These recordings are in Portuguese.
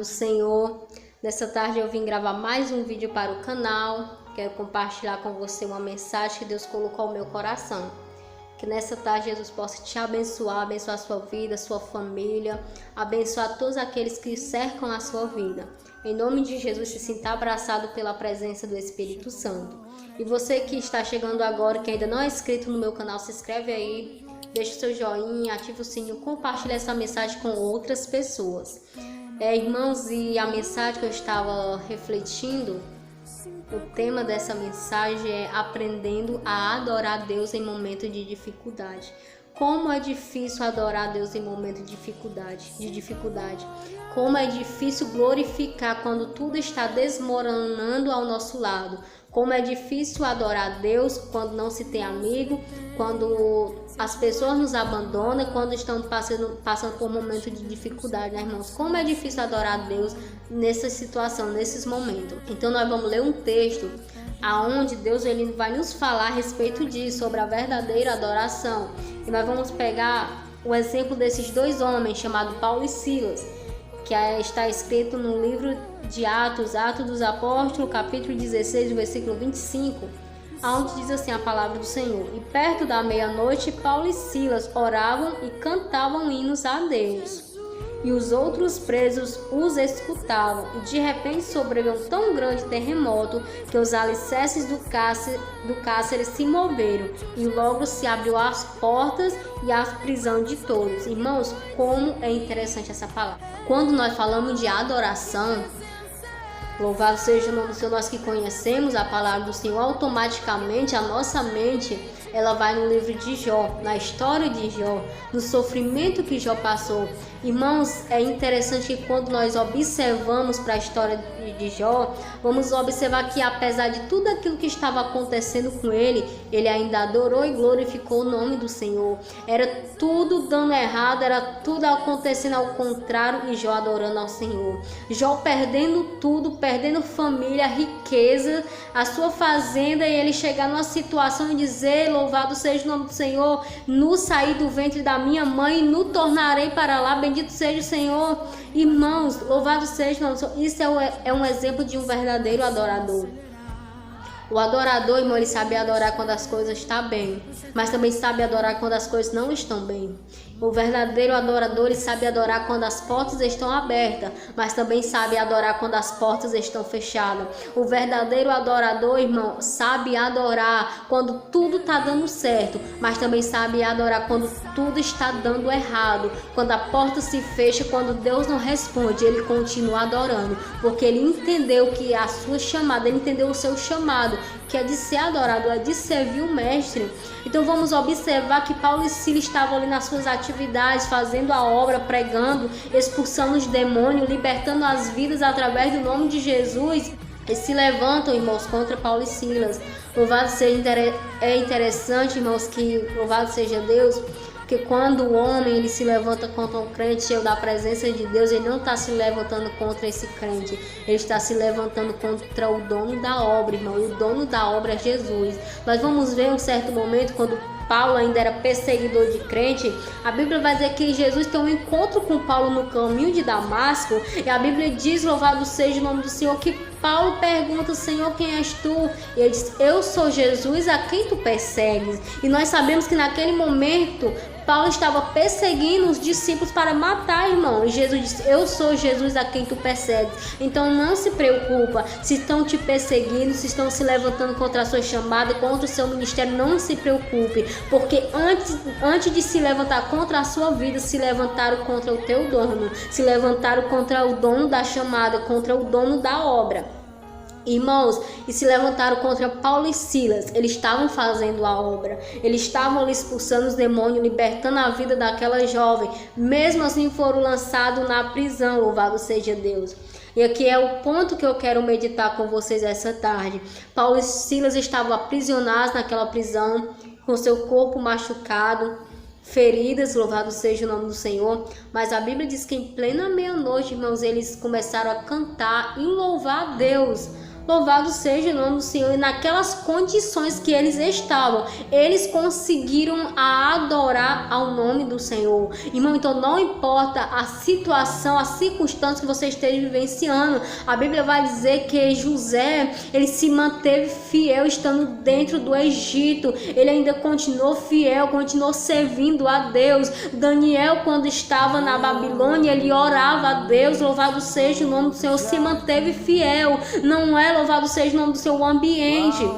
do Senhor. Nessa tarde eu vim gravar mais um vídeo para o canal. Quero compartilhar com você uma mensagem que Deus colocou ao meu coração. Que nessa tarde Jesus possa te abençoar, abençoar a sua vida, a sua família, abençoar todos aqueles que cercam a sua vida. Em nome de Jesus, se sinta abraçado pela presença do Espírito Santo. E você que está chegando agora, que ainda não é inscrito no meu canal, se inscreve aí, deixa o seu joinha, ativa o sininho, compartilha essa mensagem com outras pessoas. Irmãos, e a mensagem que eu estava refletindo, o tema dessa mensagem é aprendendo a adorar a Deus em momento de dificuldade. Como é difícil adorar a Deus em momento de dificuldade. Como é difícil glorificar quando tudo está desmoronando ao nosso lado. Como é difícil adorar a Deus quando não se tem amigo, quando as pessoas nos abandonam, quando estão passando por momentos de dificuldade, né, irmãos? Como é difícil adorar a Deus nessa situação, nesses momentos. Então nós vamos ler um texto aonde Deus ele vai nos falar a respeito disso, sobre a verdadeira adoração. E nós vamos pegar o exemplo desses dois homens, chamados Paulo e Silas, que está escrito no livro de Atos dos Apóstolos, capítulo 16, versículo 25, onde diz assim a palavra do Senhor: E perto da meia-noite, Paulo e Silas oravam e cantavam hinos a Deus. E os outros presos os escutavam. E de repente sobreveio um tão grande terremoto que os alicerces do cárcere se moveram. E logo se abriu as portas e a prisão de todos. Irmãos, como é interessante essa palavra. Quando nós falamos de adoração, louvado seja o nome do Senhor, nós que conhecemos a palavra do Senhor, automaticamente a nossa mente ela vai no livro de Jó, na história de Jó, no sofrimento que Jó passou. Irmãos, é interessante que quando nós observamos para a história de Jó, vamos observar que apesar de tudo aquilo que estava acontecendo com ele, ele ainda adorou e glorificou o nome do Senhor. Era tudo dando errado, era tudo acontecendo ao contrário e Jó adorando ao Senhor. Jó perdendo tudo, perdendo família, riqueza, a sua fazenda, e ele chegar numa situação e dizer: louvado seja o nome do Senhor, no saí do ventre da minha mãe, no tornarei para lá, bendito seja o Senhor. Irmãos, louvado seja o nome do Senhor. Isso é um exemplo de um verdadeiro adorador. O adorador, irmão, ele sabe adorar quando as coisas estão bem, mas também sabe adorar quando as coisas não estão bem. O verdadeiro adorador, ele sabe adorar quando as portas estão abertas, mas também sabe adorar quando as portas estão fechadas. O verdadeiro adorador, irmão, sabe adorar quando tudo está dando certo, mas também sabe adorar quando tudo está dando errado. Quando a porta se fecha, quando Deus não responde, ele continua adorando, porque ele entendeu que a sua chamada, ele entendeu o seu chamado, que é de ser adorador, é de servir o mestre. Então vamos observar que Paulo e Silas estavam ali nas suas atividades, fazendo a obra, pregando, expulsando os demônios, libertando as vidas através do nome de Jesus. E se levantam, irmãos, contra Paulo e Silas. Louvado seja, é interessante, irmãos, que louvado seja Deus, porque quando o homem ele se levanta contra um crente cheio da presença de Deus, ele não está se levantando contra esse crente, ele está se levantando contra o dono da obra, irmão, e o dono da obra é Jesus. Nós vamos ver um certo momento, quando Paulo ainda era perseguidor de crente, a Bíblia vai dizer que Jesus tem um encontro com Paulo no caminho de Damasco, e a Bíblia diz, louvado seja o nome do Senhor, que Paulo pergunta: Senhor, quem és tu? E ele diz: eu sou Jesus a quem tu persegues. E nós sabemos que naquele momento Paulo estava perseguindo os discípulos para matar, irmão. E Jesus disse: eu sou Jesus a quem tu persegues. Então não se preocupa se estão te perseguindo, se estão se levantando contra a sua chamada, contra o seu ministério. Não se preocupe, porque antes de se levantar contra a sua vida, se levantaram contra o teu dono, se levantaram contra o dono da chamada, contra o dono da obra. Irmãos, e se levantaram contra Paulo e Silas. Eles estavam fazendo a obra, eles estavam ali expulsando os demônios, libertando a vida daquela jovem. Mesmo assim foram lançados na prisão, louvado seja Deus. E aqui é o ponto que eu quero meditar com vocês essa tarde. Paulo e Silas estavam aprisionados naquela prisão, com seu corpo machucado, feridas, louvado seja o nome do Senhor. Mas a Bíblia diz que em plena meia-noite, irmãos, eles começaram a cantar e louvar a Deus. Louvado seja o nome do Senhor. E naquelas condições que eles estavam, eles conseguiram adorar ao nome do Senhor. Irmão, então não importa a situação, a circunstância que você esteja vivenciando, a Bíblia vai dizer que José, ele se manteve fiel estando dentro do Egito. Ele ainda continuou fiel, continuou servindo a Deus. Daniel, quando estava na Babilônia, ele orava a Deus. Louvado seja o nome do Senhor, se manteve fiel. Não é louvado seja o nome do seu ambiente,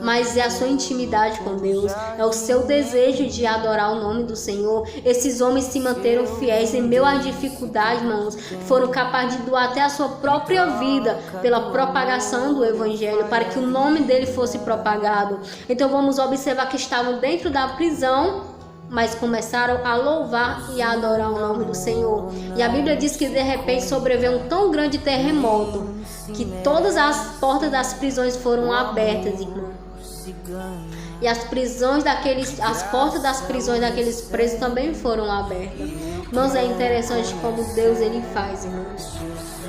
mas é a sua intimidade com Deus, é o seu desejo de adorar o nome do Senhor. Esses homens se manteram fiéis em meio às dificuldades, irmãos, foram capazes de doar até a sua própria vida pela propagação do Evangelho, para que o nome dele fosse propagado. Então vamos observar que estavam dentro da prisão, mas começaram a louvar e a adorar o nome do Senhor. E a Bíblia diz que de repente sobreveio um tão grande terremoto que todas as portas das prisões foram abertas, irmão. E as portas das prisões daqueles presos também foram abertas. Irmãos, é interessante como Deus ele faz, irmãos.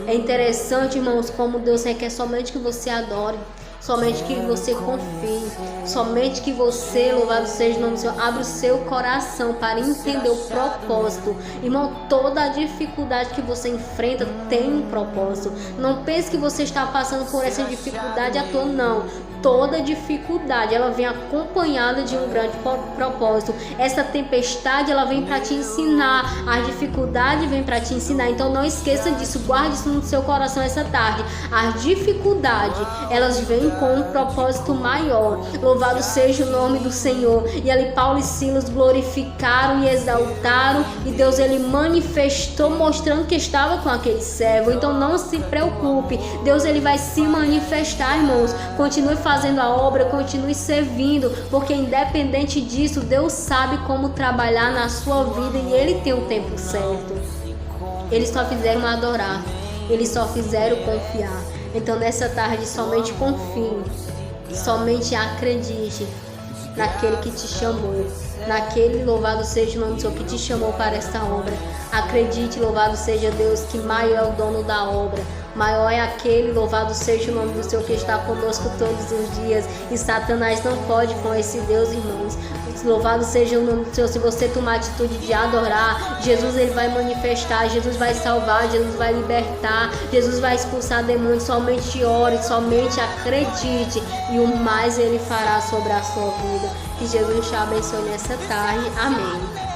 É interessante, irmãos, como Deus requer somente que você adore, somente que você confie, somente que você, louvado seja o nome do Senhor, abra o seu coração para entender o propósito. Irmão, toda a dificuldade que você enfrenta tem um propósito. Não pense que você está passando por essa dificuldade à toa, não. Toda dificuldade, ela vem acompanhada de um grande propósito. Essa tempestade, ela vem para te ensinar. A dificuldade vem para te ensinar. Então não esqueça disso, guarde isso no seu coração essa tarde. As dificuldades, elas vêm com um propósito maior. Louvado seja o nome do Senhor. E ali Paulo e Silas glorificaram e exaltaram, e Deus ele manifestou, mostrando que estava com aquele servo. Então não se preocupe, Deus ele vai se manifestar, irmãos. Continue fazendo a obra, continue servindo, porque independente disso, Deus sabe como trabalhar na sua vida e Ele tem o tempo certo. Eles só fizeram adorar, eles só fizeram confiar. Então nessa tarde somente confie, somente acredite naquele que te chamou, naquele, louvado seja o nome do Senhor, que te chamou para esta obra. Acredite, louvado seja Deus, que maior é o dono da obra. Maior é aquele, louvado seja o nome do Senhor, que está conosco todos os dias. E Satanás não pode com esse Deus, irmãos. Louvado seja o nome do Senhor. Se você tomar a atitude de adorar, Jesus ele vai manifestar, Jesus vai salvar, Jesus vai libertar, Jesus vai expulsar demônios. Somente ore, somente acredite, e o mais ele fará sobre a sua vida. Que Jesus te abençoe nessa tarde. Amém.